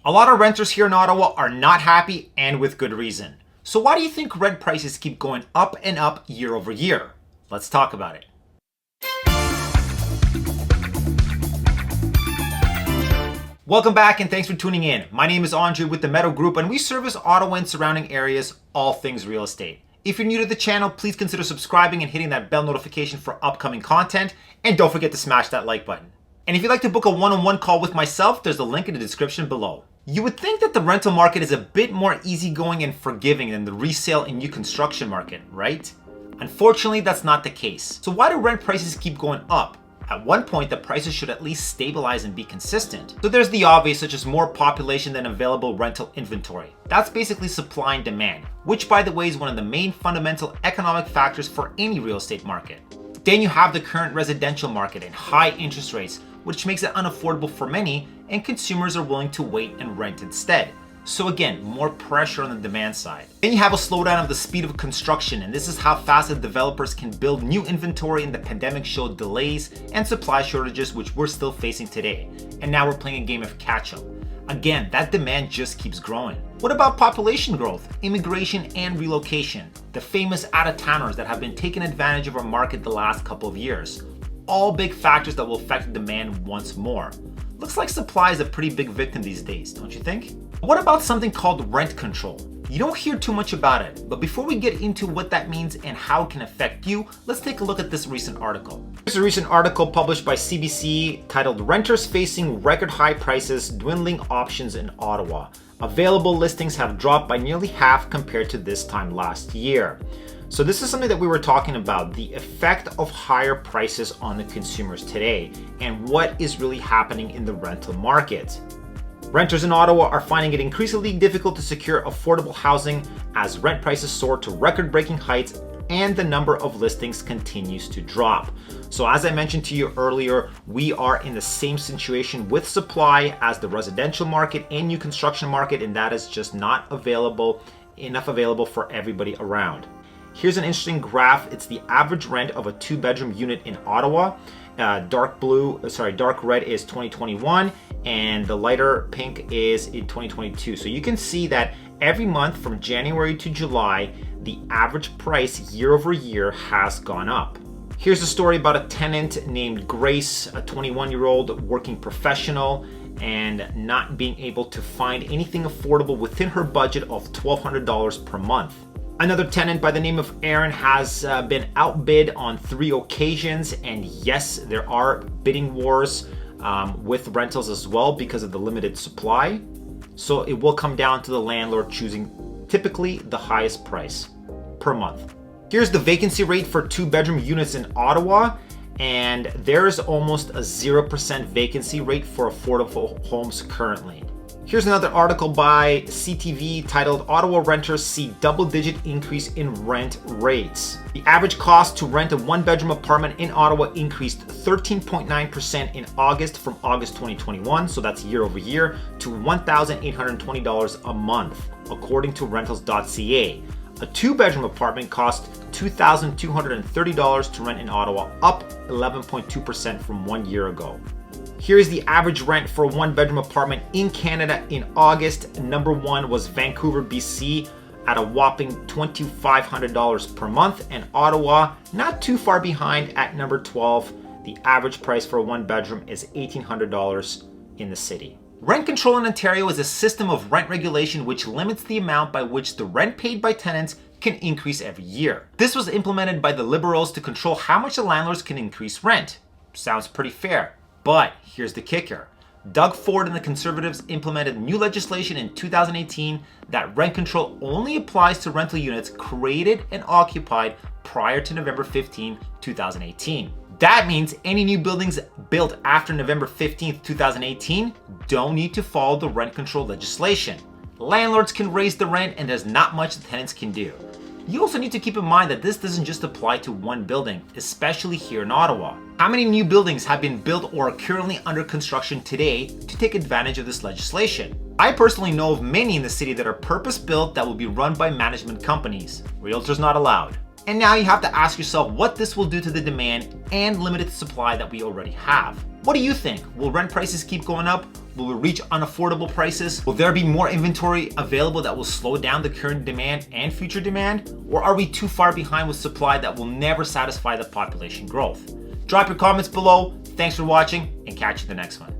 A lot of renters here in Ottawa are not happy, and with good reason. So why do you think rent prices keep going up and up year over year? Let's talk about it. Welcome back and thanks for tuning in. My name is Andrei with the Medow Group, and we service Ottawa and surrounding areas, all things real estate. If you're new to the channel, please consider subscribing and hitting that bell notification for upcoming content, and don't forget to smash that like button. And if you'd like to book a one-on-one call with myself, there's a link in the description below. You would think that the rental market is a bit more easygoing and forgiving than the resale and new construction market, right? Unfortunately, that's not the case. So why do rent prices keep going up? At one point, the prices should at least stabilize and be consistent. So there's the obvious, such as more population than available rental inventory. That's basically supply and demand, which by the way is one of the main fundamental economic factors for any real estate market. Then you have the current residential market and high interest rates, which makes it unaffordable for many, and consumers are willing to wait and rent instead. So again, more pressure on the demand side. Then you have a slowdown of the speed of construction, and this is how fast the developers can build new inventory, and the pandemic showed delays and supply shortages, which we're still facing today. And now we're playing a game of catch up. Again, that demand just keeps growing. What about population growth, immigration, and relocation? The famous out-of-towners that have been taking advantage of our market the last couple of years. All big factors that will affect the demand once more. Looks like supply is a pretty big victim these days, don't you think? What about something called rent control? You don't hear too much about it, but before we get into what that means and how it can affect you, let's take a look at this recent article. Here's a recent article published by CBC titled "Renters Facing Record High Prices, Dwindling Options in Ottawa. Available listings have dropped by nearly half compared to this time last year." So this is something that we were talking about, the effect of higher prices on the consumers today and what is really happening in the rental market. Renters in Ottawa are finding it increasingly difficult to secure affordable housing as rent prices soar to record-breaking heights and the number of listings continues to drop. So as I mentioned to you earlier, we are in the same situation with supply as the residential market and new construction market, and that is just not enough available for everybody around. Here's an interesting graph. It's the average rent of a two-bedroom unit in Ottawa. Dark red is 2021, and the lighter pink is in 2022. So you can see that every month from January to July, the average price year over year has gone up. Here's a story about a tenant named Grace, a 21-year-old working professional, and not being able to find anything affordable within her budget of $1,200 per month. Another tenant by the name of Aaron has been outbid on 3 occasions, and yes, there are bidding wars with rentals as well because of the limited supply. So it will come down to the landlord choosing typically the highest price per month. Here's the vacancy rate for 2-bedroom units in Ottawa, and there's almost a 0% vacancy rate for affordable homes currently. Here's another article by CTV titled "Ottawa Renters See Double-Digit Increase in Rent Rates." The average cost to rent a 1-bedroom apartment in Ottawa increased 13.9% in August from August 2021, so that's year over year, to $1,820 a month, according to rentals.ca. A 2-bedroom apartment cost $2,230 to rent in Ottawa, up 11.2% from 1 year ago. Here's the average rent for a 1-bedroom apartment in Canada in August. Number 1 was Vancouver, BC at a whopping $2,500 per month, and Ottawa not too far behind at number 12. The average price for a 1-bedroom is $1,800 in the city. Rent control in Ontario is a system of rent regulation which limits the amount by which the rent paid by tenants can increase every year. This was implemented by the Liberals to control how much the landlords can increase rent. Sounds pretty fair. But here's the kicker. Doug Ford and the Conservatives implemented new legislation in 2018 that rent control only applies to rental units created and occupied prior to November 15, 2018. That means any new buildings built after November 15, 2018 don't need to follow the rent control legislation. Landlords can raise the rent, and there's not much the tenants can do. You also need to keep in mind that this doesn't just apply to one building, especially here in Ottawa. How many new buildings have been built or are currently under construction today to take advantage of this legislation? I personally know of many in the city that are purpose-built that will be run by management companies. Realtors not allowed. And now you have to ask yourself what this will do to the demand and limited supply that we already have. What do you think? Will rent prices keep going up? Will we reach unaffordable prices? Will there be more inventory available that will slow down the current demand and future demand? Or are we too far behind with supply that will never satisfy the population growth? Drop your comments below. Thanks for watching and catch you in the next one.